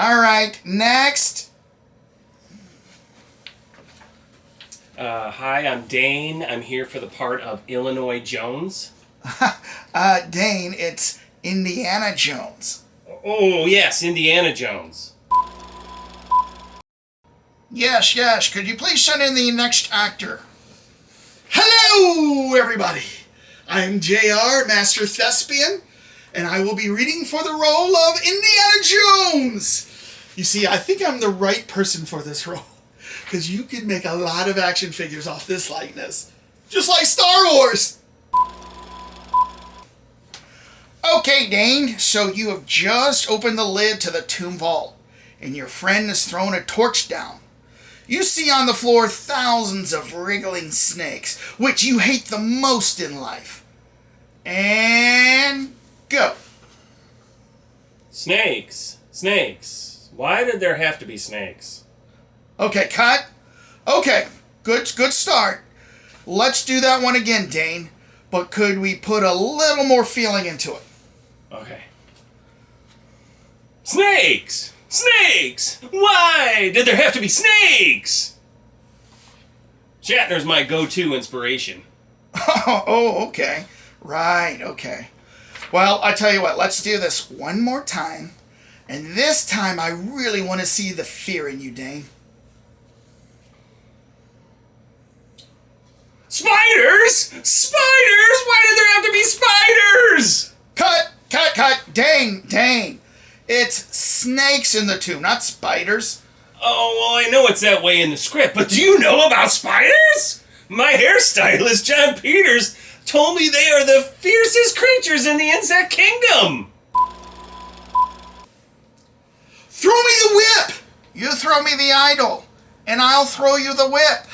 All right, next. Hi, I'm Dane. I'm here for the part of Illinois Jones. Dane, it's Indiana Jones. Oh, yes, Indiana Jones. Yes. Could you please send in the next actor? Hello, everybody. I'm JR, Master Thespian, and I will be reading for the role of Indiana Jones. You see, I think I'm the right person for this role, because you could make a lot of action figures off this likeness. Just like Star Wars. Okay, Dane, so you have just opened the lid to the tomb vault, and your friend has thrown a torch down. You see on the floor thousands of wriggling snakes, which you hate the most in life. And go. Snakes. Why did there have to be snakes? Okay, cut. Okay, good start. Let's do that one again, Dane. But could we put a little more feeling into it? Okay. Snakes! Why did there have to be snakes? Shatner's my go-to inspiration. Oh, okay. Right, okay. Well, I tell you what, let's do this one more time. And this time I really want to see the fear in you, Dane. Spiders! Why did there have to be spiders? Cut! Dane! It's snakes in the tomb, not spiders. Oh, well, I know it's that way in the script, but do you know about spiders? My hairstylist, John Peters, told me they are the fiercest creatures in the insect kingdom. Throw me the whip! You throw me the idol, and I'll throw you the whip.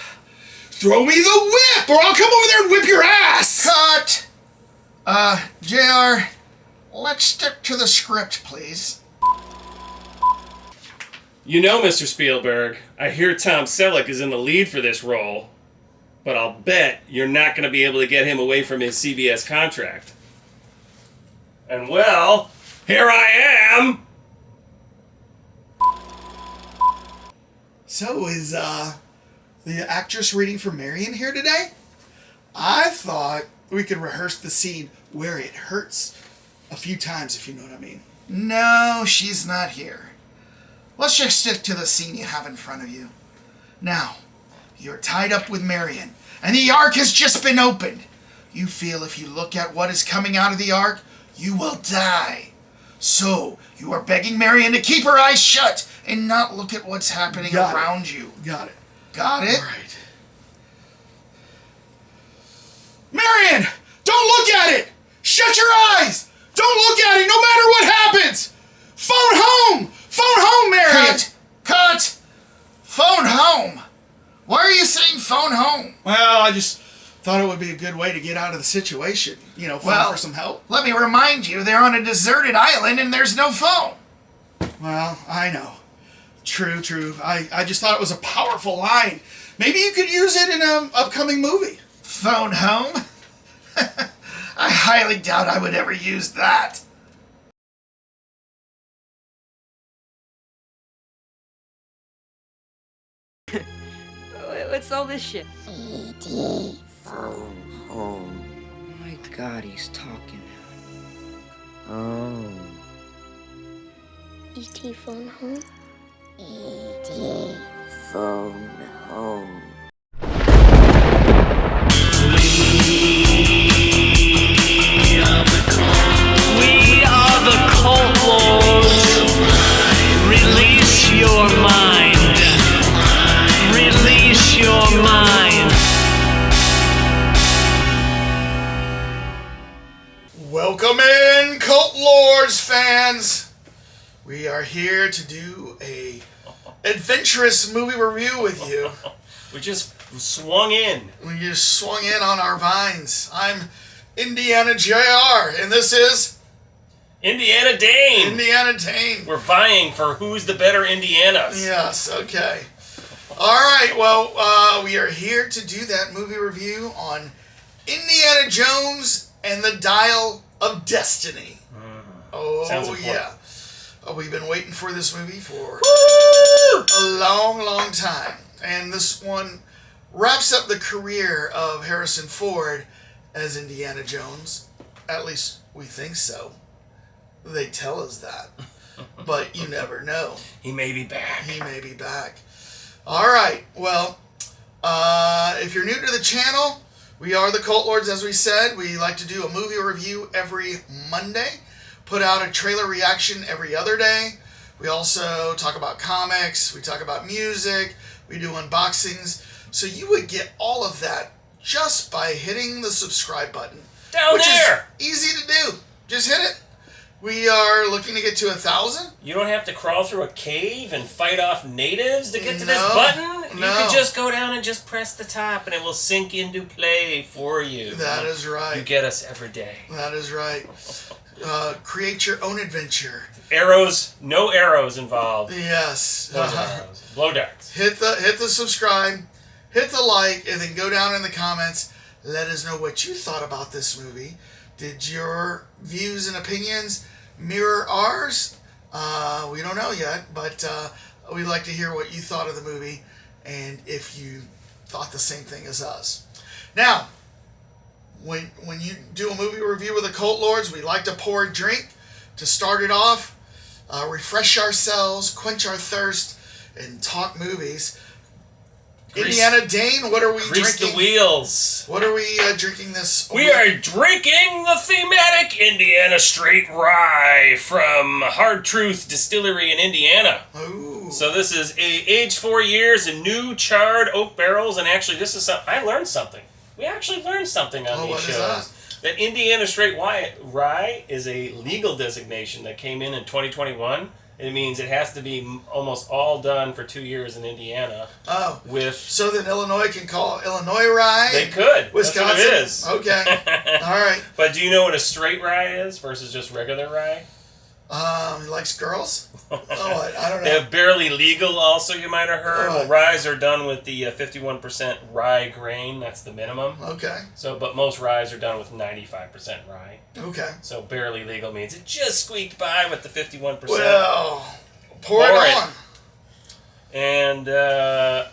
Throw me the whip, or I'll come over there and whip your ass! Cut! JR, let's stick to the script, please. You know, Mr. Spielberg, I hear Tom Selleck is in the lead for this role, but I'll bet you're not going to be able to get him away from his CBS contract. And well, here I am! So, is, the actress reading for Marion here today? I thought we could rehearse the scene where it hurts a few times, if you know what I mean. No, she's not here. Let's just stick to the scene you have in front of you. Now, you're tied up with Marion, and the Ark has just been opened. You feel if you look at what is coming out of the Ark, you will die. So, you are begging Marion to keep her eyes shut and not look at what's happening around you. Got it. Got it? All right. Marion! Don't look at it! Shut your eyes! Don't look at it no matter what happens! Phone home! Phone home, Marion! Cut! Phone home! Why are you saying phone home? Well, I just thought it would be a good way to get out of the situation. You know, phone for some help. Let me remind you, they're on a deserted island and there's no phone. Well, I know. True. I just thought it was a powerful line. Maybe you could use it in an upcoming movie. Phone home? I highly doubt I would ever use that. What's all this shit? E.T. phone home. Oh my God, he's talking. Oh. E.T. phone home? E.T. phone home. We are the cult lords. Release your mind. Release your mind. Welcome in, Cult Lords fans. We are here to do a adventurous movie review with you. We just swung in. We just swung in on our vines. I'm Indiana JR, and this is Indiana Dane. Indiana Dane. We're vying for who's the better Indianas. Yes, okay. All right, well, we are here to do that movie review on Indiana Jones and the Dial of Destiny. Sounds Oh, important. yeah. We've been waiting for this movie for a long, long time. And this one wraps up the career of Harrison Ford as Indiana Jones. At least we think so. They tell us that. But you never know. He may be back. He may be back. All right. Well, if you're new to the channel, we are the Cult Lords, as we said. We like to do a movie review every Monday. Put out a trailer reaction every other day. We also talk about comics. We talk about music. We do unboxings. So you would get all of that just by hitting the subscribe button. Down there! Is easy to do. Just hit it. We are looking to get to 1,000. You don't have to crawl through a cave and fight off natives to get to this No, button. You no. can just go down and just press the top and it will sink into play for you. That is right. You get us every day. That is right. Create your own adventure. Arrows, no arrows involved. Yes. Those are arrows. Blow darts. Hit the subscribe, hit the like, and then go down in the comments. Let us know what you thought about this movie. Did your views and opinions mirror ours? We don't know yet, but we'd like to hear what you thought of the movie and if you thought the same thing as us. Now, when you do a movie review with the Cult Lords, we like to pour a drink to start it off, refresh ourselves, quench our thirst, and talk movies. Indiana Dane, what are we Grease drinking? the wheels. What are we drinking this? We are drinking the thematic Indiana Straight Rye from Hard Truth Distillery in Indiana. Ooh. So this is aged 4 years in new charred oak barrels, and actually this is I learned something. We actually learned something on these what is shows. That Indiana Straight Rye is a legal designation that came in 2021. It means it has to be almost all done for 2 years in Indiana. Oh. With So then Illinois can call Illinois rye? they could. Wisconsin? That's what it is. Okay. All right. But do you know what a straight rye is versus just regular rye? He likes girls? Oh, I don't know. They have barely legal also, you might have heard. Well, ryes are done with the 51% rye grain. That's the minimum. Okay. So, but most ryes are done with 95% rye. Okay. So barely legal means it just squeaked by with the 51%. Well, pour it on. And, I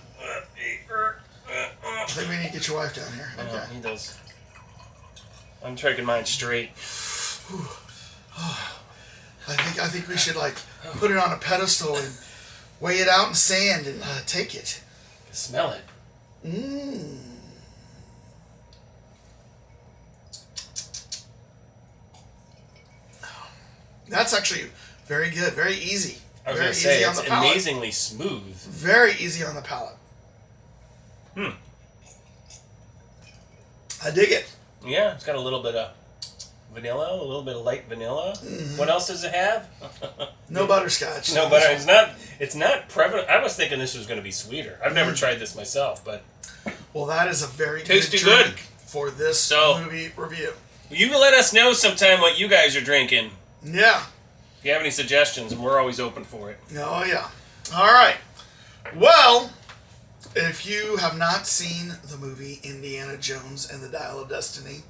think we need to get your wife down here. Okay. he does. I'm taking mine straight. I think we should like put it on a pedestal and weigh it out in sand and take it. Smell it. Mmm. That's actually very good, very easy. I was Very going to say, easy on it's the palate. amazingly smooth. Very easy on the palate. I dig it. Yeah, it's got a little bit of vanilla, a little bit of light vanilla. Mm-hmm. What else does it have? No butterscotch. No butter. It's not prevalent. I was thinking this was going to be sweeter. I've never tried this myself, but Well, that is a very Tasty good drink good. for this So- movie review. you can let us know sometime what you guys are drinking. Yeah. If you have any suggestions, we're always open for it. Oh, yeah. All right. Well, if you have not seen the movie Indiana Jones and the Dial of Destiny,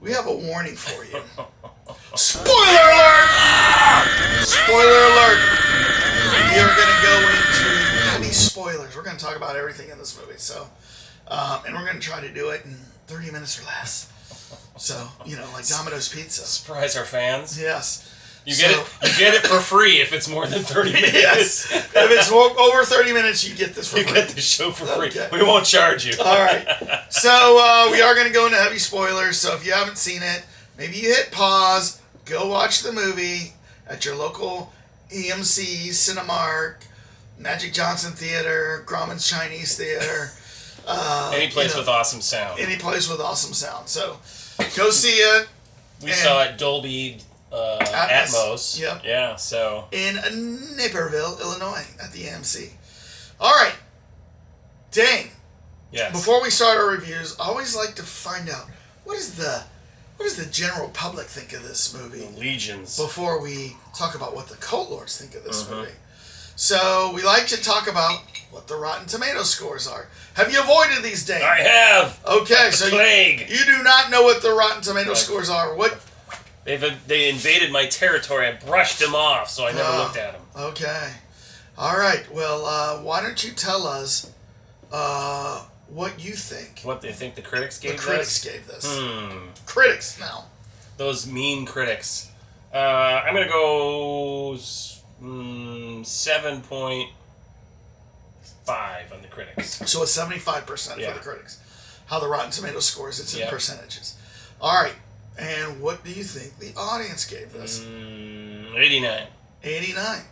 we have a warning for you. Spoiler alert! Spoiler alert! We are going to go into heavy spoilers. We're going to talk about everything in this movie. So, and we're going to try to do it in 30 minutes or less. So, like Domino's Pizza. Surprise our fans. Yes. You get it for free if it's more than 30 minutes. Yes. If it's over 30 minutes, you get this for You free. get the show for free. Okay. We won't charge you. All right. So we are going to go into heavy spoilers. So if you haven't seen it, maybe you hit pause, go watch the movie at your local EMC, Cinemark, Magic Johnson Theater, Grauman's Chinese Theater. Any place with awesome sound. Any place with awesome sound. So go see it. We saw it Dolby Atmos. Yep. Yeah, so. In Naperville, Illinois, at the AMC. All right. Dane. Yes. Before we start our reviews, I always like to find out what does the general public think of this movie Legions. before we talk about what the Cult Lords think of this movie. So we like to talk about what the Rotten Tomato scores are. Have you avoided these, Dane? I have. Okay, so Plague. you do not know what the Rotten Tomato scores are. What? They invaded my territory. I brushed them off, so I never looked at them. Okay. All right. Well, why don't you tell us what you think? What they think the critics gave this? The critics gave this. Critics now. Those mean critics. I'm going to go 7.5 on the critics. So it's 75% for Yeah. the critics. How the Rotten Tomatoes scores, it's in Yep. percentages. All right. And what do you think the audience gave this? 89. 89.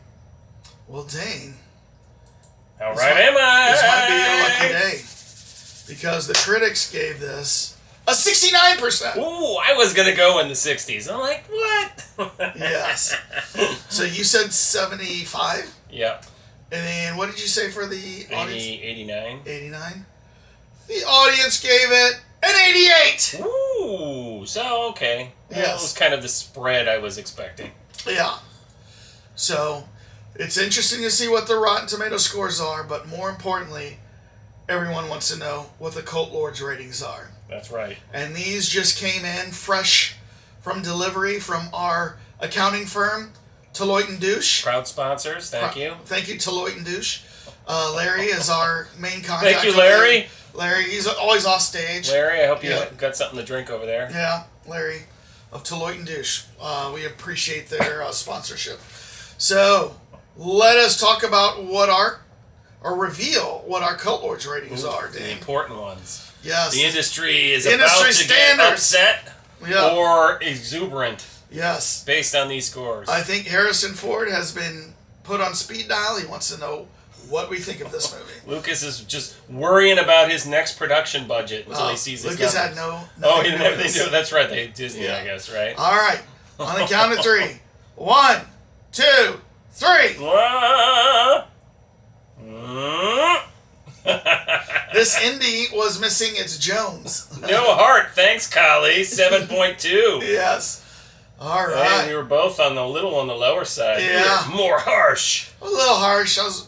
Well, Dane. How right am I? This might be your lucky day. Because the critics gave this a 69%. Ooh, I was going to go in the 60s. I'm like, what? Yes. So you said 75? Yeah. And then what did you say for the audience? 89. 89? The audience gave it an 88. Ooh, so okay. That Yes. was kind of the spread I was expecting. Yeah. So it's interesting to see what the Rotten Tomato scores are, but more importantly, everyone wants to know what the Cult Lords ratings are. That's right. And these just came in fresh from delivery from our accounting firm, Deloitte & Douche. Proud sponsors, thank you. Thank you, Deloitte & Douche. Larry is our main contact. Thank you, Larry. Larry, he's always off stage. Larry, I hope you Yeah. got something to drink over there. Yeah, Larry of Deloitte & Douche. We appreciate their sponsorship. So, let us talk about reveal what our Cult Lords ratings are, The Dave. important ones. Yes. The industry is Industry about to standards. get upset Yeah. or exuberant Yes. based on these scores. I think Harrison Ford has been put on speed dial. He wants to know what we think of this movie. Lucas is just worrying about his next production budget until he sees his Lucas had numbers. no. Oh, he didn't have anything to do. this. That's right. They Disney, Yeah. I guess, right? All right. On the count of 3. 1, 2, 3. This indie was missing its Jones. No heart, thanks, Collie. 7.2. Yes. All And we right. were both on the lower side. Yeah. You were more harsh. A little harsh. I was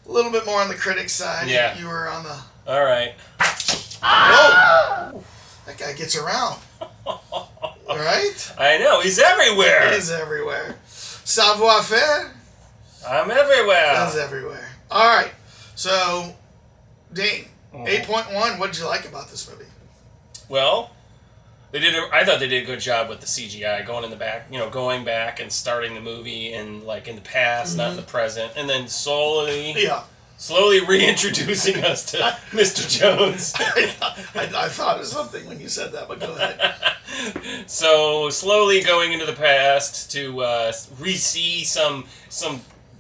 a little bit more on the critic side. Yeah. You were on the. All right. Whoa! That guy gets around. Right? I know, he's everywhere. He's everywhere. Savoir faire I'm everywhere. is everywhere. All right. So, Dean, 8.1. What did you like about this movie? Well, I thought they did a good job with the CGI, going back and starting the movie in the past, not in the present, and then slowly reintroducing us to Mr. Jones. I thought of something when you said that, but go ahead. So slowly going into the past to re-see some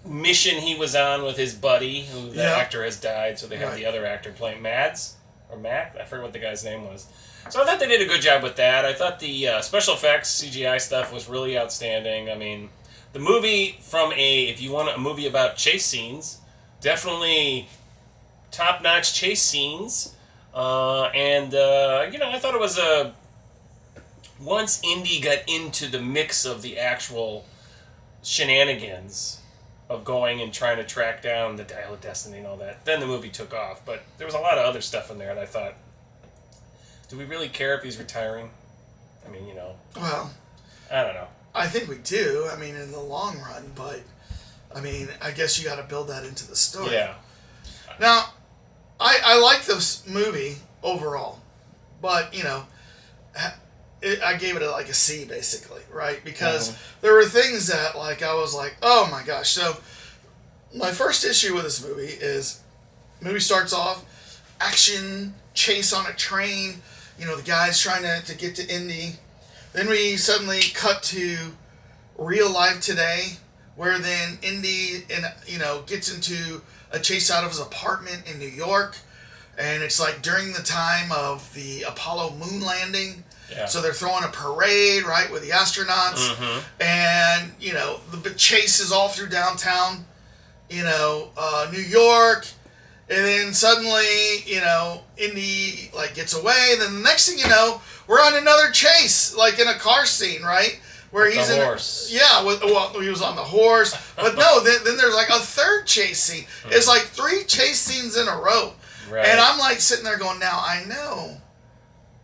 mission he was on with his buddy, who the actor has died, so they have the other actor playing Mads or Mac. I forget what the guy's name was. So I thought they did a good job with that. I thought the special effects CGI stuff was really outstanding. I mean, the movie if you want a movie about chase scenes, definitely top-notch chase scenes. I thought it was once Indy got into the mix of the actual shenanigans of going and trying to track down the Dial of Destiny and all that, then the movie took off. But there was a lot of other stuff in there, and I thought, do we really care if he's retiring? I mean, Well, I don't know. I think we do. I mean, in the long run, but I mean, I guess you got to build that into the story. Yeah. Now, I like this movie overall, but I gave it a C basically, right? Because there were things that I was like, oh my gosh. So my first issue with this movie is, movie starts off, action, chase on a train, the guy's trying to get to Indy. Then we suddenly cut to real life today, where then Indy gets into a chase out of his apartment in New York, and it's during the time of the Apollo moon landing. Yeah. So they're throwing a parade, right, with the astronauts, and the chase is all through downtown, New York, and then suddenly, Indy gets away, and then the next thing you know, we're on another chase, in a car scene, right? Where he's in horse. he was on the horse, but no, then there's a third chase scene. It's 3 chase scenes in a row, Right. and I'm sitting there going, now I know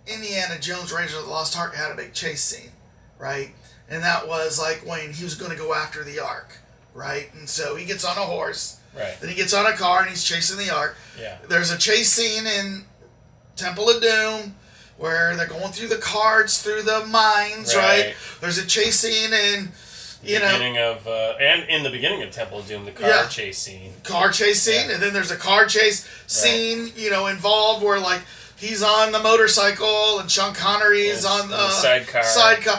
Indiana Jones Raiders of the Lost Ark had a big chase scene, right? and that was like when he was going to go after the Ark, right? And so he gets on a horse, Right. then he gets on a car and he's chasing the Ark. Yeah. There's a chase scene in Temple of Doom where they're going through the carts through the mines, right? There's a chase scene in beginning of and in the beginning of Temple of Doom, the car chase scene. And then there's a car chase scene, involved where like he's on the motorcycle and Sean Connery's on the sidecar.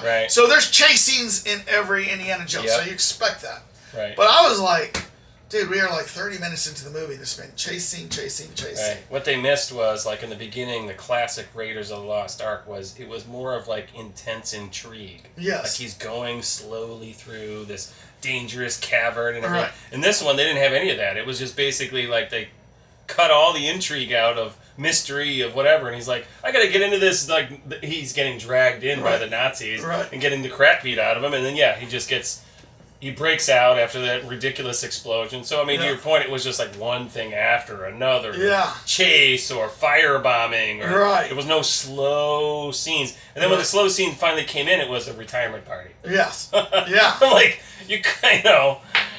Right. So there's chase scenes in every Indiana Jones, so you expect that. Right. But I was like, dude, we are like 30 minutes into the movie. There's been chase scene. Right. What they missed was, like, in the beginning, the classic Raiders of the Lost Ark it was more of, like, intense intrigue. Yes. Like, he's going slowly through this dangerous cavern and everything. In this one, they didn't have any of that. It was just basically, like, they cut all the intrigue out of mystery of whatever, and he's like, I gotta get into this, like, he's getting dragged in by the Nazis and getting the crap beat out of him, and then, he breaks out after that ridiculous explosion. So, I mean, to your point, it was just like one thing after another. Chase or firebombing. It was no slow scenes. And then when the slow scene finally came in, it was a retirement party. Yes. Yeah. Like,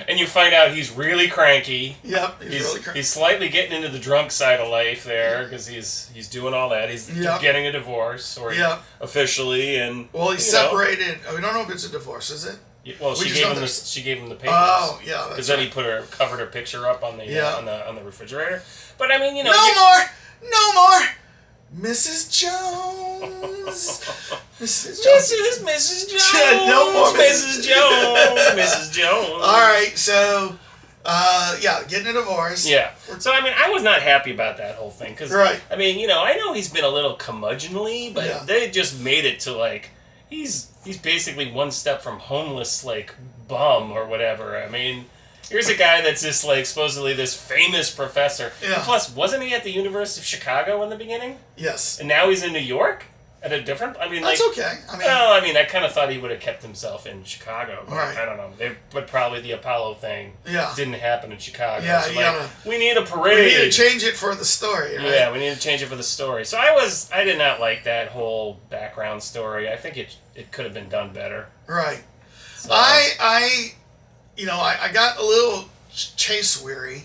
and you find out he's really cranky. Yep, he's really cranky. He's slightly getting into the drunk side of life there, because he's doing all that. He's getting a divorce, or officially, and... Well, he's separated. We don't know if it's a divorce, is it? Well, she gave him the papers. Oh, yeah, because then he covered her picture up on the on the refrigerator. But I mean, No more, Mrs. Jones. Mrs. Jones. No more, Mrs. Jones. Mrs. Jones. All right, so getting a divorce. Yeah. So I mean, I was not happy about that whole thing because I mean, I know he's been a little curmudgeonly, but they just made it to like he's basically one step from homeless, like, bum or whatever. I mean, here's a guy that's just, like, supposedly this famous professor. Yeah. And plus, wasn't he at the University of Chicago in the beginning? Yes. And now he's in New York? At a different... I mean, that's like... okay. I kind of thought he would have kept himself in Chicago. But right. I don't know. But probably the Apollo thing didn't happen in Chicago. Yeah, so we need a parade. We need to change it for the story, right? Yeah, we need to change it for the story. So I did not like that whole background story. I think it could have been done better. Right. So. I got a little chase weary,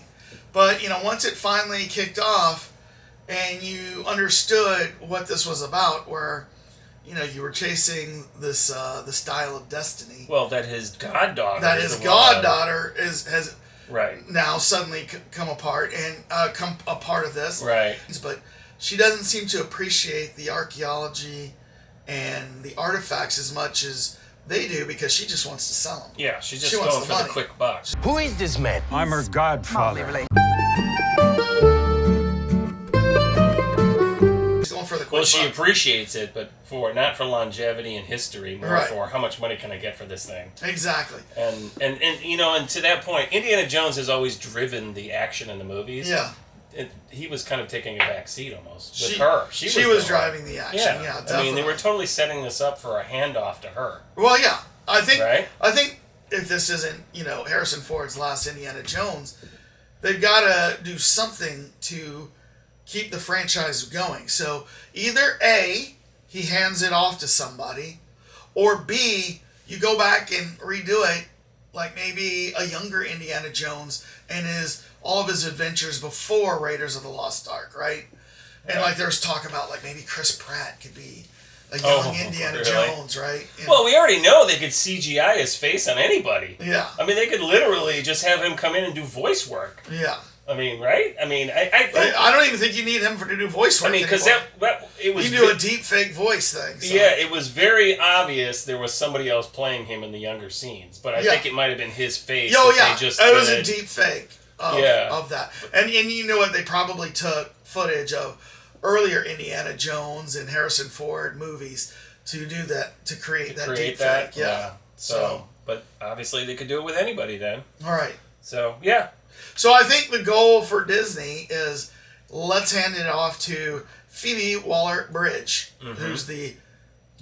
but, once it finally kicked off, and you understood what this was about, where, you were chasing this the style of destiny. Well, that his goddaughter. That his goddaughter has right now suddenly come apart and come a part of this. Right. But she doesn't seem to appreciate the archaeology and the artifacts as much as they do because she just wants to sell them. Yeah, she's just going for the quick buck. Who is this man? I'm her godfather. Well, she appreciates it, but not for longevity and history, more for how much money can I get for this thing. Exactly. And to that point, Indiana Jones has always driven the action in the movies. Yeah. He was kind of taking a back seat almost with her. She was driving the action. Yeah, definitely. I mean, they were totally setting this up for a handoff to her. Well, yeah, I think if this isn't Harrison Ford's last Indiana Jones, they've got to do something to keep the franchise going. So either A, he hands it off to somebody, or B, you go back and redo it like maybe a younger Indiana Jones and all of his adventures before Raiders of the Lost Ark, right? And like there's talk about like maybe Chris Pratt could be a young Indiana Jones, right? Well, we already know they could CGI his face on anybody. Yeah. I mean, they could literally just have him come in and do voice work. Yeah. I mean, right? I mean, I don't even think you need him to do voice work. I mean, because it was... You do a deep fake voice thing. So. Yeah, it was very obvious there was somebody else playing him in the younger scenes. But I think it might have been his face. Oh, yeah. It was a deep fake of that. And you know what? They probably took footage of earlier Indiana Jones and Harrison Ford movies to do that, to create that deep fake. Yeah. So, but obviously they could do it with anybody then. All right. So, yeah. So I think the goal for Disney is let's hand it off to Phoebe Waller-Bridge, who's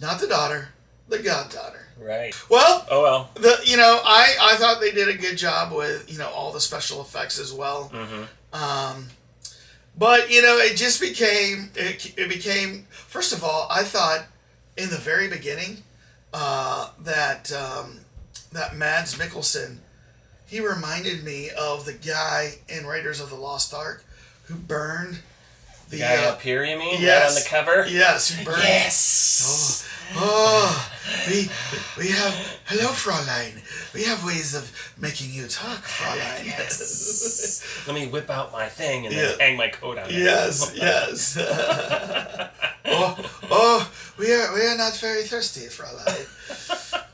not the daughter, the goddaughter. Right. Well. Oh well. I thought they did a good job with all the special effects as well. Mm-hmm. But it just became it became. First of all, I thought in the very beginning that Mads Mikkelsen, he reminded me of the guy in Raiders of the Lost Ark who burned the guy up here, you mean? yes, Right on the cover? Yes, who burned. Yes. We have hello, Fräulein. We have ways of making you talk, Fräulein. Yes. Let me whip out my thing and Yeah. then hang my coat on it. Yes, yes. We are not very thirsty, Fräulein.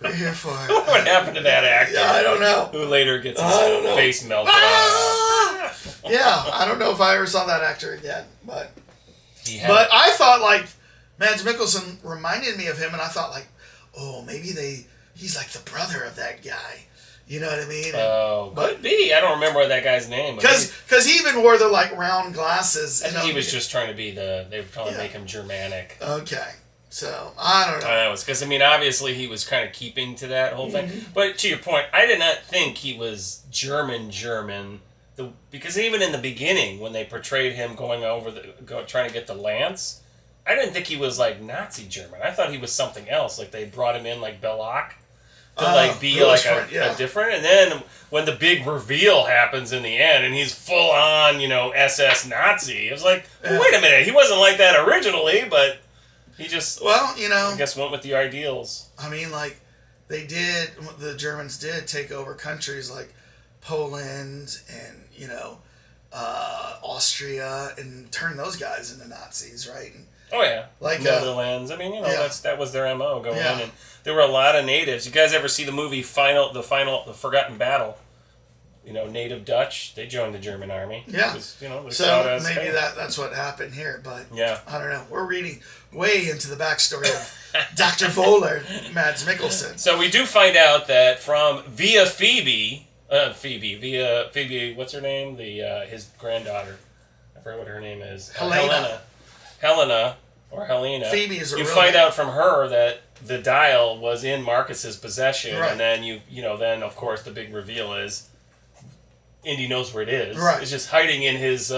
We're here for. What happened to that actor? Yeah, I don't know. Who later gets his face melted off. Ah! Yeah, I don't know if I ever saw that actor again, but But I thought like Mads Mikkelsen reminded me of him, and I thought like, oh, maybe he's like the brother of that guy. You know what I mean? Oh, could be. I don't remember that guy's name. Because he even wore the like round glasses. I think he was just trying to be they were trying to make him Germanic. Okay. So, I don't know. I know, because, I mean, obviously he was kind of keeping to that whole thing. But to your point, I did not think he was German. Because even in the beginning, when they portrayed him going trying to get the lance, I didn't think he was, like, Nazi German. I thought he was something else. Like, they brought him in like Belloc to, like, be, like, a different. And then when the big reveal happens in the end, and he's full-on, SS Nazi, it was like, well, wait a minute, he wasn't like that originally, but... He just, I guess, went with the ideals. I mean, like, the Germans did take over countries like Poland and, Austria and turn those guys into Nazis, right? And, oh, yeah. Like Netherlands. I mean, that was their MO, go in. And there were a lot of natives. You guys ever see the movie The Forgotten Battle? Native Dutch, they joined the German army. Yeah. So maybe that's what happened here, but I don't know. We're reading way into the backstory of Dr. Voller, Mads Mikkelsen. So we do find out that via Phoebe, what's her name? His granddaughter. I forget what her name is. Helena, or Helena. Phoebe is you find out from her that the dial was in Marcus's possession, right. And then then of course the big reveal is Indy knows where it is. Right. It's just hiding in his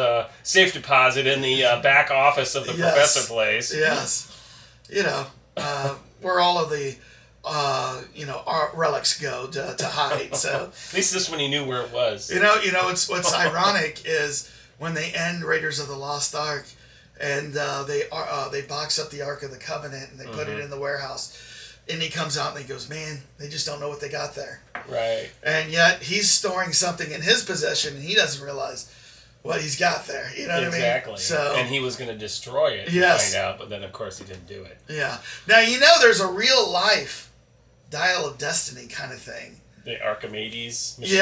safe deposit in the back office of the professor place. Yes. Where all of the, our relics go to hide. So at least this one he knew where it was. What's ironic is when they end Raiders of the Lost Ark, and they box up the Ark of the Covenant and they put it in the warehouse. And he comes out and he goes, man, they just don't know what they got there. Right. And yet he's storing something in his possession and he doesn't realize what he's got there. You know what I mean? Exactly. So, and he was going to destroy it. Yes. Find out, but then of course he didn't do it. Yeah. Now, there's a real life Dial of Destiny kind of thing. The Archimedes machine.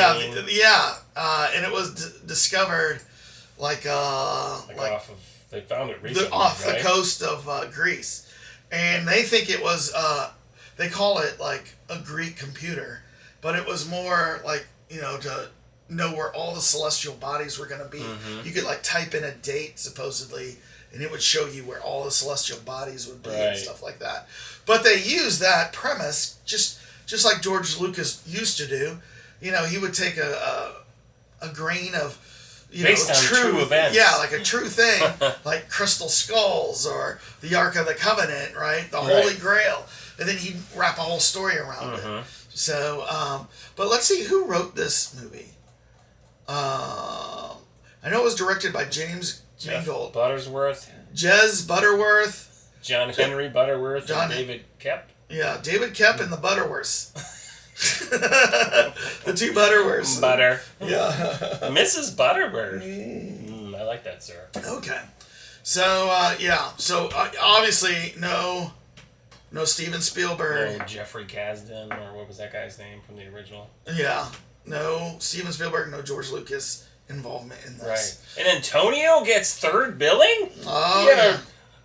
Yeah. And it was discovered like off of, they found it recently, off the coast of Greece. And they think it was... they call it like a Greek computer, but it was more like, to know where all the celestial bodies were going to be. You could like type in a date supposedly, and it would show you where all the celestial bodies would be and stuff like that. But they used that premise just like George Lucas used to do. He would take a grain of based on true events. Yeah, like a true thing, like crystal skulls or the Ark of the Covenant, right? The Holy Grail. And then he'd wrap a whole story around it. So, but let's see who wrote this movie. I know it was directed by James Mangold. Butterworth. Jez Butterworth. John Henry Butterworth and David Kep. Yeah, David Kep and the Butterworths. The two Butterworths. Butter. Yeah. Mrs. Butterworth. I like that, sir. Okay. So, So, obviously, no Steven Spielberg. No Jeffrey Kasdan, or what was that guy's name from the original? Yeah. No Steven Spielberg, no George Lucas involvement in this. Right. And Antonio gets third billing? Oh,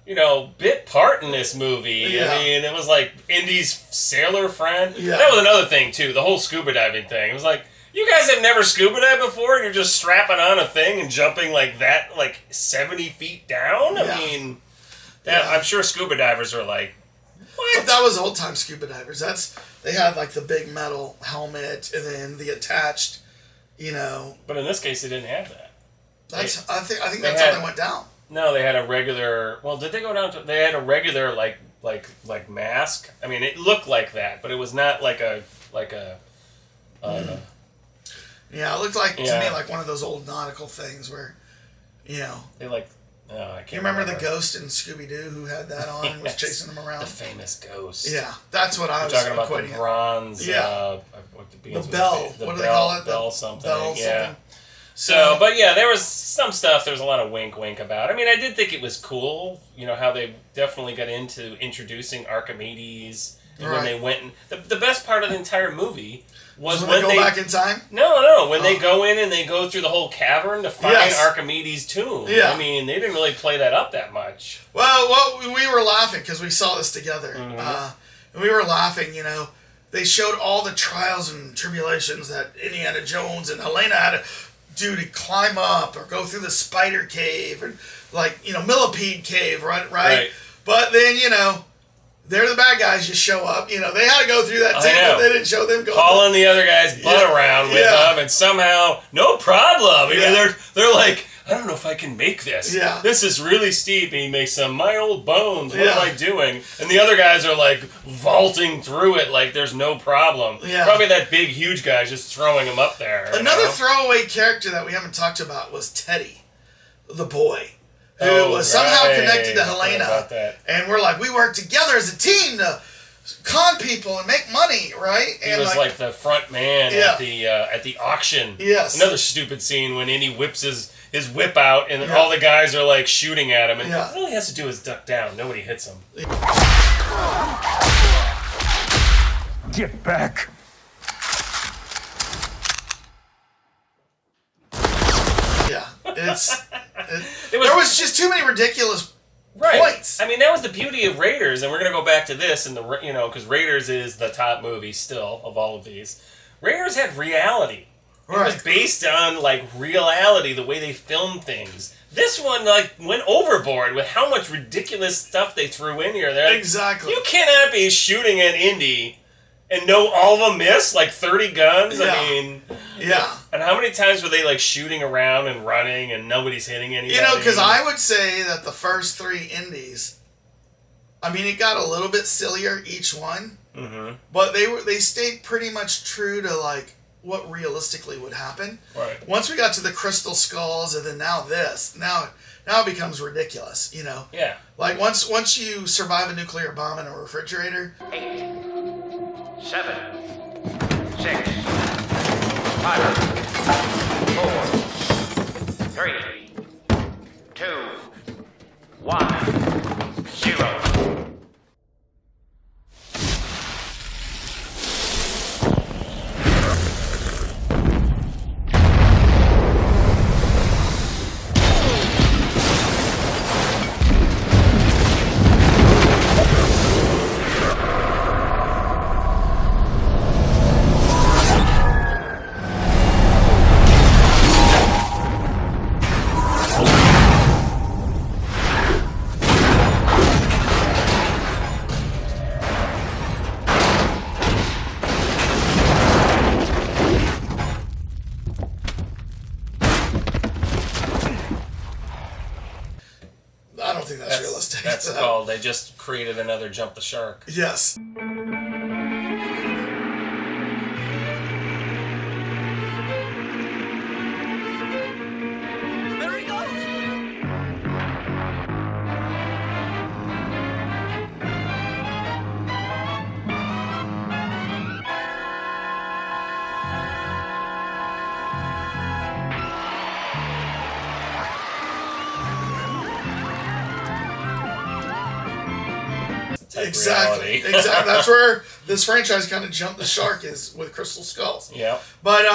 he had a bit part in this movie. Yeah. I mean, it was like Indy's sailor friend. Yeah. That was another thing, too, the whole scuba diving thing. It was like, you guys have never scuba dived before, and you're just strapping on a thing and jumping like that, like 70 feet down? Yeah. I mean, I'm sure scuba divers are like, what? But that was old-time scuba divers. They had like the big metal helmet and then the attached, But in this case, they didn't have that. I think that's how they went down. No, they had a regular... Well, did they go down to... They had a regular, like, mask. I mean, it looked like that, but it was not like a Yeah, it looked like to Yeah. me like one of those old nautical things where, they like. Oh, I can't you remember the ghost in Scooby Doo who had that on and was Yes. chasing them around? The famous ghost. Yeah, that's what I was Talking about the equating it. bronze. Yeah. The bell. The What do bell, they call it? Bell The something. bell yeah. something. So, but yeah, there was some stuff. There was a lot of wink about. I mean, I did think it was cool. You know how they definitely got into introducing Archimedes, and when Right. they went. The best part of the entire movie was when when they go back in time. No, when they go in and they go through the whole cavern to find Yes. Archimedes' tomb. Yeah. I mean, they didn't really play that up that much. Well, we were laughing because we saw this together, Mm-hmm. and we were laughing. You know, they showed all the trials and tribulations that Indiana Jones and Helena had to do to climb up or go through the spider cave and millipede cave, right? But then they're the bad guys. Just show up. You know, they had to go through that I too, know. but they didn't show them going. Hauling the other guy's butt Yeah. around with Yeah. them, and somehow, no problem. I mean, Yeah. they're like, I don't know if I can make this. Yeah. This is really steep. And he makes some, my old bones, what Yeah. am I doing? And the other guys are like vaulting through it like there's no problem. Yeah. Probably that big, huge guy just throwing him up there. you Another know? throwaway character that we haven't talked about was Teddy, the boy, who Oh, was somehow right. connected to I forgot Helena. about that. And we're like, we work together as a team to con people and make money, right? He and was like the front man Yeah. at the auction. Yes. Another stupid scene when Indy whips his whip out and Yeah. all the guys are like shooting at him, and Yeah. all he has to do is duck down. Nobody hits him. Get back. yeah, there was- was just too many ridiculous Right. points. I mean, that was the beauty of Raiders, and we're gonna go back to this, and because Raiders is the top movie still of all of these. Raiders had reality. It was Right. based on like reality, the way they filmed things. This one like went overboard with how much ridiculous stuff they threw in here. They're like, Exactly. You cannot be shooting at Indy and know all of them miss like 30 guns. Yeah. I mean, Yeah. and how many times were they like shooting around and running and nobody's hitting anybody? Because I would say that the first three indies, I mean, it got a little bit sillier each one, but they stayed pretty much true to like what realistically would happen. Right. Once we got to the crystal skulls, and then now it becomes ridiculous. Yeah. Like once you survive a nuclear bomb in a refrigerator, 8, 7, 6, 5, 4, 3, 2, 1, 0. I don't think that's realistic. That's called, they just created another Jump the Shark. Yes. There he goes. Type Exactly. reality. Exactly. That's where this franchise kind of jumped the shark is with Crystal Skulls. Yeah. But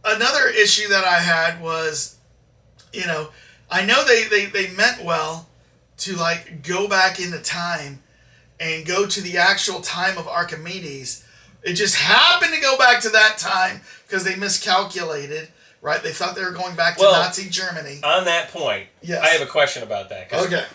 another issue that I had was, I know they meant well to like go back into time and go to the actual time of Archimedes. It just happened to go back to that time because they miscalculated, right? They thought they were going back to Well, Nazi Germany. On that point, Yes. I have a question about that. 'Cause Okay.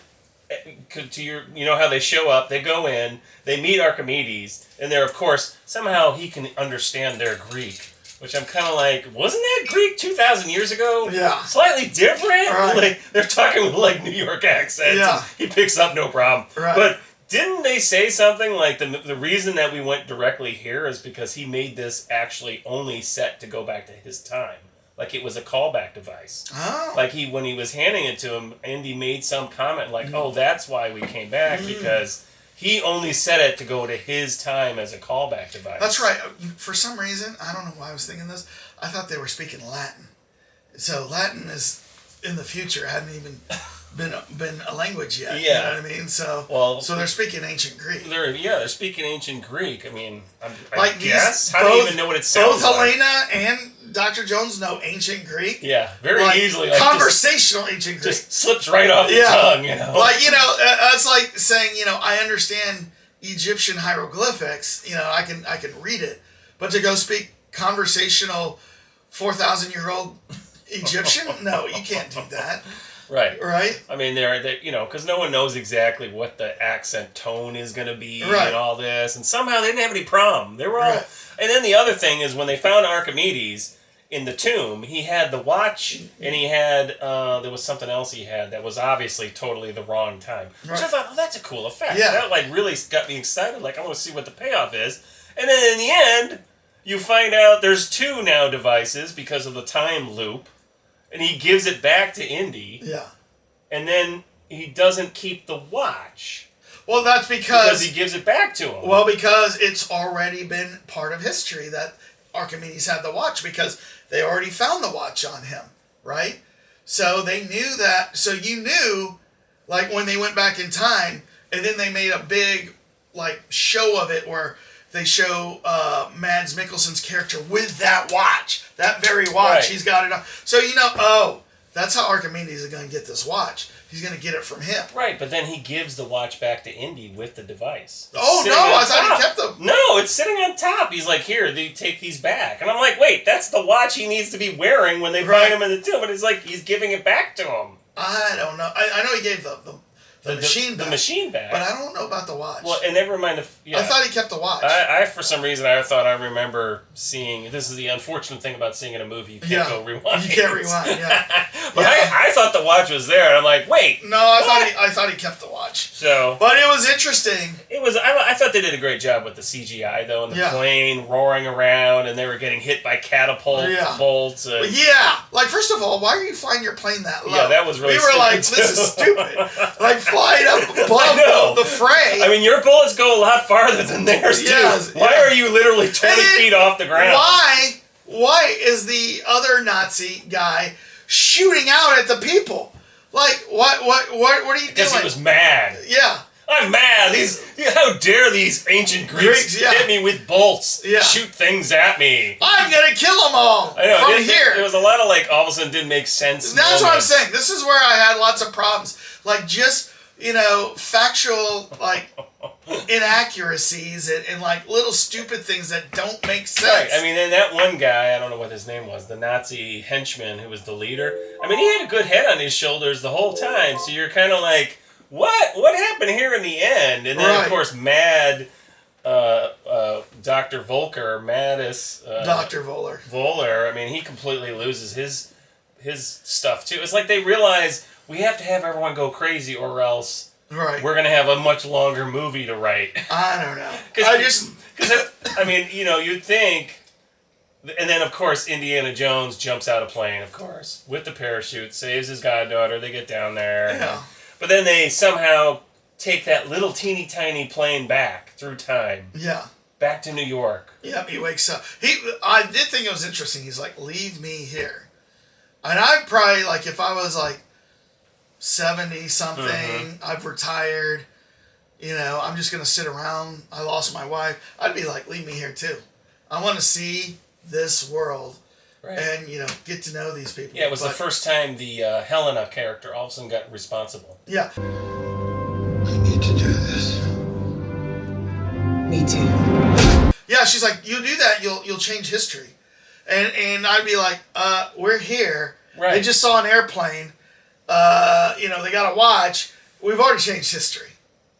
to your, how they show up, they go in, they meet Archimedes, and they're, of course, somehow he can understand their Greek. Which I'm kind of like, wasn't that Greek 2,000 years ago? Yeah. Slightly different? Right. Like, they're talking with, like, New York accents. Yeah. He picks up no problem. Right. But didn't they say something like the reason that we went directly here is because he made this actually only set to go back to his time? Like, it was a callback device. Oh. Like, when he was handing it to him, Andy made some comment like, oh, that's why we came back, because he only set it to go to his time as a callback device. That's right. For some reason, I don't know why I was thinking this. I thought they were speaking Latin. So Latin is in the future. Hadn't even been a language yet. Yeah. You know what I mean? So they're speaking ancient Greek. They're speaking ancient Greek. I mean, I Like guess. these, How do you even know what it sounds both like? Helena and Dr. Jones know ancient Greek. Yeah, very Like, easily. Like, conversational ancient Greek. just slips right off the tongue, you know? Like, it's like saying, I understand Egyptian hieroglyphics. I can read it. But to go speak conversational 4,000-year-old Egyptian? No, you can't do that. Right. Right? I mean, because no one knows exactly what the accent tone is going to be Right. and all this. And somehow they didn't have any problem. They were all... Right. And then the other thing is when they found Archimedes in the tomb, he had the watch and he had... there was something else he had that was obviously totally the wrong time. Which I Right. thought, oh, that's a cool effect. Yeah. That, like, really got me excited. Like, I want to see what the payoff is. And then in the end, you find out there's 2 now devices because of the time loop. And he gives it back to Indy. Yeah. And then he doesn't keep the watch. Well, that's Because he gives it back to him. Well, because it's already been part of history that Archimedes had the watch, because they already found the watch on him, right? So they knew that. So you knew, like, when they went back in time, and then they made a big, like, show of it where they show Mads Mikkelsen's character with that watch, that very watch. Right. He's got it on. So that's how Archimedes is going to get this watch. He's going to get it from him. Right, but then he gives the watch back to Indy with the device. It's Oh, sitting no, on I thought he top. kept them. No, it's sitting on top. He's like, here, they take these back. And I'm like, wait, that's the watch he needs to be wearing when they Right. find him in the tomb. And it's like, he's giving it back to him. I don't know. I know he gave the machine back. The machine back. But I don't know about the watch. Well, and never mind the... I thought he kept the watch. I for some reason, I thought I remember seeing... This is the unfortunate thing about seeing in a movie. You can't go rewind. You can't rewind, yeah. But I thought the watch was there, and I'm like, wait. No, I thought he kept the watch. So... But it was interesting. It was. I thought they did a great job with the CGI, though, and the Yeah. plane roaring around, and they were getting hit by catapult Yeah. bolts. And, Yeah. Like, first of all, why are you flying your plane that low? Yeah, that was really We were like, stupid, this is too. stupid. Like, flying up I know. above the fray. I mean, your bullets go a lot farther than theirs, too. Yes, Why yeah. are you literally 20 And then feet off the ground? Why is the other Nazi guy shooting out at the people? Like, what are you Because doing? he was mad. Yeah. I'm mad. How dare these ancient Greeks yeah. hit me with bolts, Yeah. shoot things at me. I'm gonna kill them all I know, from here. There was a lot of, like, all of a sudden didn't make sense. That's what I'm moments. saying. This is where I had lots of problems. Like, just, factual, like, inaccuracies and like, little stupid things that don't make sense. Right. I mean, and that one guy, I don't know what his name was, the Nazi henchman who was the leader. I mean, he had a good head on his shoulders the whole time, so you're kind of like, what? What happened here in the end? And then, Right. of course, Dr. Volker, Dr. Voller. Voller, I mean, he completely loses his stuff, too. It's like they realize we have to have everyone go crazy or else Right. we're going to have a much longer movie to write. I don't know. Because, I mean, you'd think... And then, of course, Indiana Jones jumps out of plane, of course, with the parachute, saves his goddaughter, they get down there. Yeah. But then they somehow take that little teeny tiny plane back through time. Yeah. Back to New York. Yep, he wakes up. I did think it was interesting. He's like, leave me here. And I'd probably, like, if I was, like, 70-something, I've retired, I'm just going to sit around. I lost my wife. I'd be like, leave me here, too. I want to see this world and, get to know these people. Yeah, it was the first time the Helena character all of a sudden got responsible. Yeah. I need to do this. Me too. Yeah, she's like, you do that, you'll change history. And I'd be like, we're here. Right. They just saw an airplane. They got a watch. We've already changed history.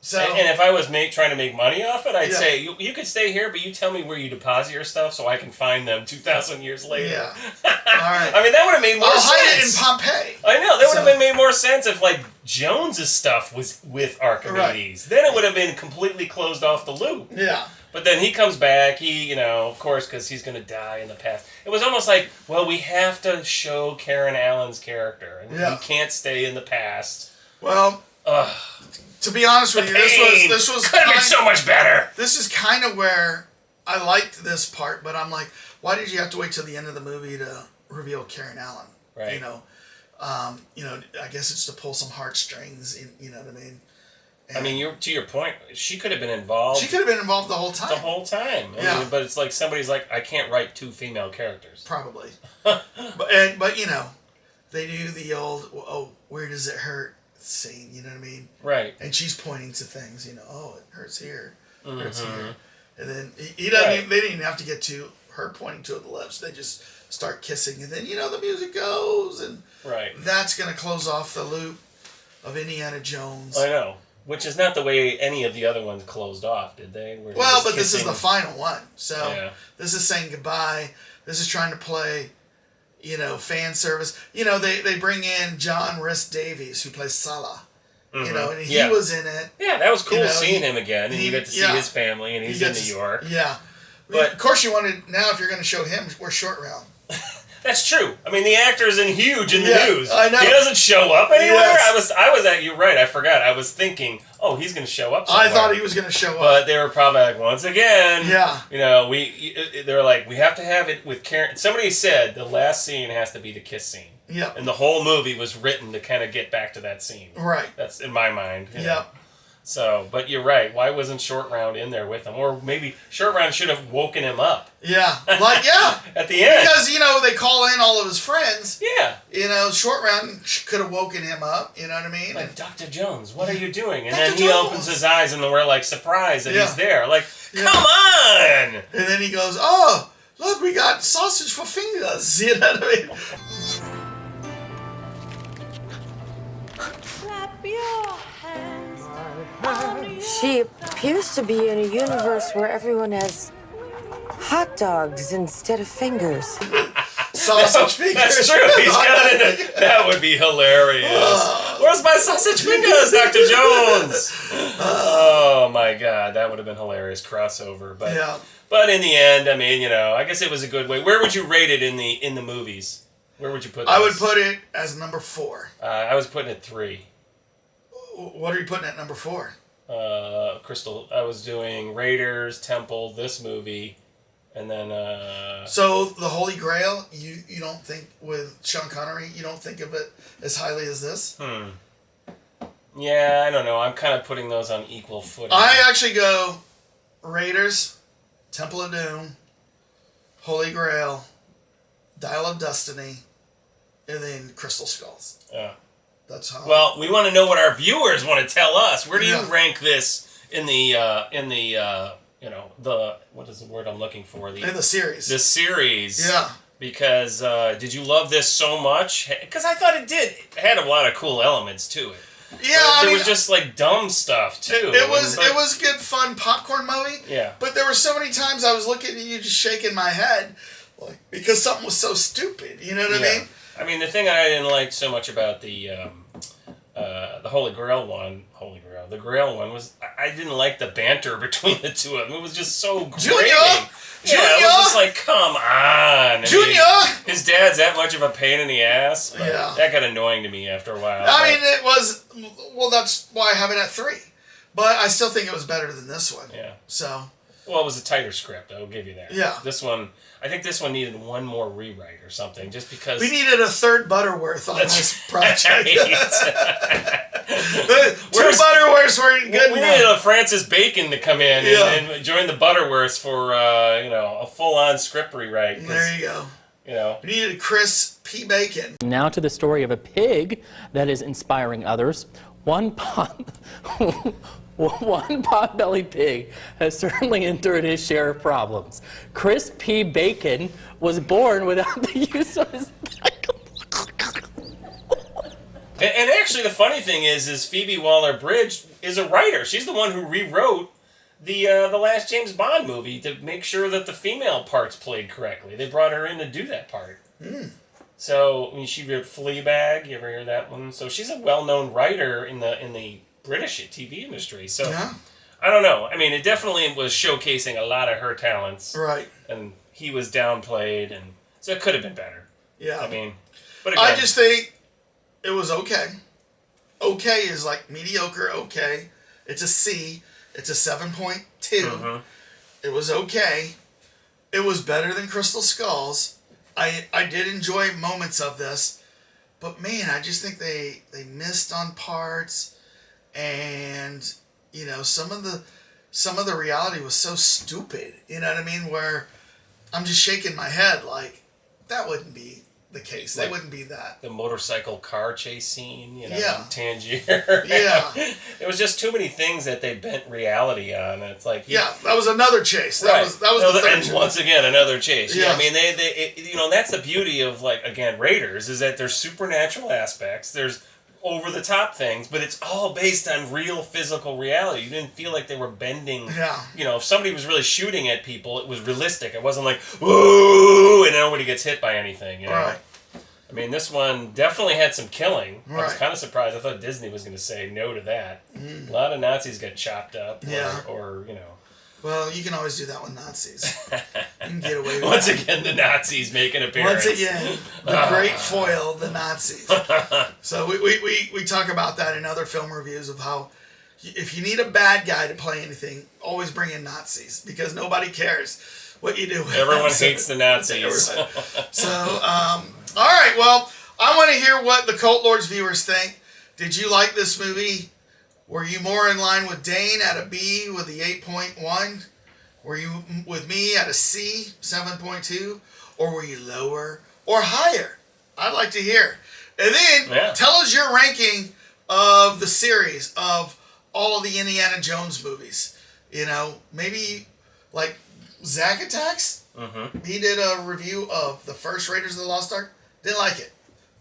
So And if I was trying to make money off it, I'd Yeah. say, you could stay here, but you tell me where you deposit your stuff so I can find them 2,000 years later. yeah, all right. I mean, that would have made more I'll sense. hide it in Pompeii. I know, that would have So- made more sense if, like, Jones's stuff was with Archimedes. Then it would have been completely closed off the loop. Yeah. But then he comes back, of course, because he's going to die in the past. It was almost like, well, we have to show Karen Allen's character. And Yeah. he can't stay in the past. Well, Ugh. to be honest with you, this was could have been so much better. This is kind of where I liked this part, but I'm like, why did you have to wait till the end of the movie to reveal Karen Allen? Right. I guess it's to pull some heartstrings. You know what I mean? I mean, to your point, she could have been involved. She could have been involved the whole time. The whole time. I mean, but it's like somebody's like, I can't write 2 female characters. Probably. but they do the old, oh, where does it hurt scene, you know what I mean? Right. And she's pointing to things, oh, it hurts here, hurts Mm-hmm. here. And then he doesn't even, they didn't even have to get to her pointing to the lips. They just start kissing, and then, the music goes, and that's going to close off the loop of Indiana Jones. I know. Which is not the way any of the other ones closed off, did they? Well, but this is the final one. So Yeah. this is saying goodbye. This is trying to play, fan service. They bring in John Rhys-Davies, who plays Salah. And he was in it. Yeah, that was cool You know, seeing him again, and you get to see his family, and he's in New York. Yeah. But of course you wanted, now if you're going to show him, we're short round. that's true. I mean, the actor isn't huge in the Yeah, news. I know. He doesn't show up anywhere. Yes. I was at, you're right, I forgot. I was thinking, oh, he's going to show up somewhere. I thought he was going to show up. But they were probably like, once again, Yeah. they were like, we have to have it with Karen. Somebody said the last scene has to be the kiss scene. Yep. And the whole movie was written to kind of get back to that scene. Right. That's in my mind. you know. Yep. So, but you're right. Why wasn't Short Round in there with him? Or maybe Short Round should have woken him up. Yeah. At the end. Because, they call in all of his friends. Yeah. Short round could have woken him up, you know what I mean? Like, Dr. Jones, what are you doing? And Dr. then he Jones. opens his eyes and we're like surprised that Yeah. he's there. Like, Yeah. come on! And then he goes, oh, look, we got sausage for fingers. You know what I mean? Clap your hands. She appears to be in a universe where everyone has hot dogs instead of fingers. Sausage fingers. That's true. He's got it. That would be hilarious. Where's my sausage fingers, Dr. Jones? Oh my God, that would have been hilarious crossover. But but in the end, I mean, I guess it was a good way. Where would you rate it in the movies? Where would you put this? I would put it as number 4. I was putting it 3. What are you putting at number 4? Crystal. I was doing Raiders, Temple, this movie, and then. So the Holy Grail, you don't think with Sean Connery, you don't think of it as highly as this? Yeah, I don't know. I'm kind of putting those on equal footing. I actually go Raiders, Temple of Doom, Holy Grail, Dial of Destiny, and then Crystal Skulls. Yeah. That's how. Well, we want to know what our viewers want to tell us. Where do you Yeah. rank this in the what is the word I'm looking for? In the series. The series. Yeah. Because did you love this so much? Because I thought it had a lot of cool elements to it. Yeah, But there was just like dumb stuff too. It was good fun popcorn movie. Yeah. But there were so many times I was looking at you just shaking my head, like because something was so stupid. You know what I mean? I mean, the thing I didn't like so much about the Holy Grail one, the Grail one was I didn't like the banter between the two of them. It was just so grating. Junior, it was just like, come on. Junior! His dad's that much of a pain in the ass. But Yeah. That got annoying to me after a while. I mean, it was. Well, that's why I have it at 3. But I still think it was better than this one. Yeah. So. Well, it was a tighter script. I'll give you that. Yeah. This one, I think this one needed one more rewrite or something, just because We needed a third Butterworth on this project. Two Where's- Butterworths were good We enough. needed a Francis Bacon to come in and join the Butterworths for a full-on script rewrite. There you go. We needed a Chris P. Bacon. Now to the story of a pig that is inspiring others. One pot-bellied pig has certainly endured his share of problems. Chris P. Bacon was born without the use of his And actually, the funny thing is Phoebe Waller-Bridge is a writer. She's the one who rewrote the last James Bond movie to make sure that the female parts played correctly. They brought her in to do that part. So, I mean, she wrote Fleabag. You ever hear that one? So she's a well-known writer in the British TV industry. So I don't know. I mean, it definitely was showcasing a lot of her talents. Right. And he was downplayed, and so it could have been better. Yeah. I mean, but again, I just think it was okay. Okay is like mediocre, okay. It's a C. It's a 7.2. It was okay. It was better than Crystal Skulls. I did enjoy moments of this, but man, I just think they missed on parts, and you know, some of the reality was so stupid. You know what I mean? Where I'm just shaking my head like that wouldn't be the case. They wouldn't be that. The motorcycle car chase scene, you know, Yeah. in Tangier. Yeah. It was just too many things that they bent reality on. It's like Yeah, that was another chase. That Right. was the third and chase. once again another chase. Yeah, Yeah. I mean you know, that's the beauty of, like, again, Raiders, is that there's supernatural aspects, there's over the top things, but it's all based on real physical reality. You didn't feel like they were bending. Yeah. You know, if somebody was really shooting at people, it was realistic. It wasn't like whoa, and nobody gets hit by anything. You know. Right. I mean, this one definitely had some killing. I was Right. kind of surprised. I thought Disney was going to say no to that. A lot of Nazis got chopped up. Yeah. Or you know. Well, you can always do that with Nazis. You can get away with Once that. again, the Nazis make an appearance. Once again, the great foil, the Nazis. So we talk about that in other film reviews of how if you need a bad guy to play anything, always bring in Nazis because nobody cares what you do with Everyone them. hates the Nazis. So, all right, well, I want to hear what the Cult Lords viewers think. Did you like this movie? Were you more in line with Dane at a B with the 8.1? Were you with me at a C, 7.2? Or were you lower or higher? I'd like to hear. And then tell us your ranking of the series of all of the Indiana Jones movies. You know, maybe like Zack Attacks. He did a review of the first Raiders of the Lost Ark. Didn't like it.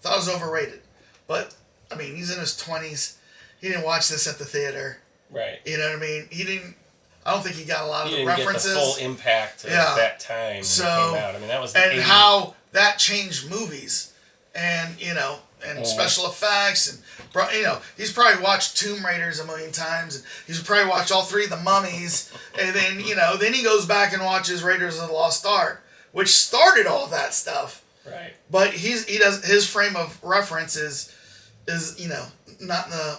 Thought it was overrated. But, I mean, he's in his 20s. He didn't watch this at the theater. Right. You know what I mean? I don't think he got a lot of He the didn't references. get the full impact of that time when So, it came out. I mean, that was the and 80s. how that changed movies. And, you know, and special effects. And, you know, he's probably watched Tomb Raiders a million times. And he's probably watched all three of the Mummies. And then, you know, then he goes back and watches Raiders of the Lost Ark, which started all that stuff. Right. But his frame of reference is you know, not in the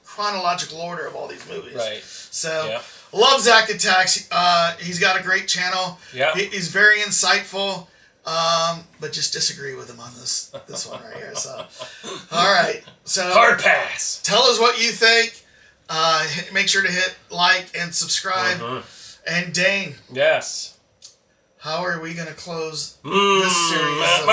chronological order of all these movies. Right. So love Zack Attacks. He's got a great channel. Yeah. He's very insightful. But just disagree with him on this one right here. So all right. So hard pass. Tell us what you think. Make sure to hit like and subscribe. And Dane. Yes. How are we going to close this series?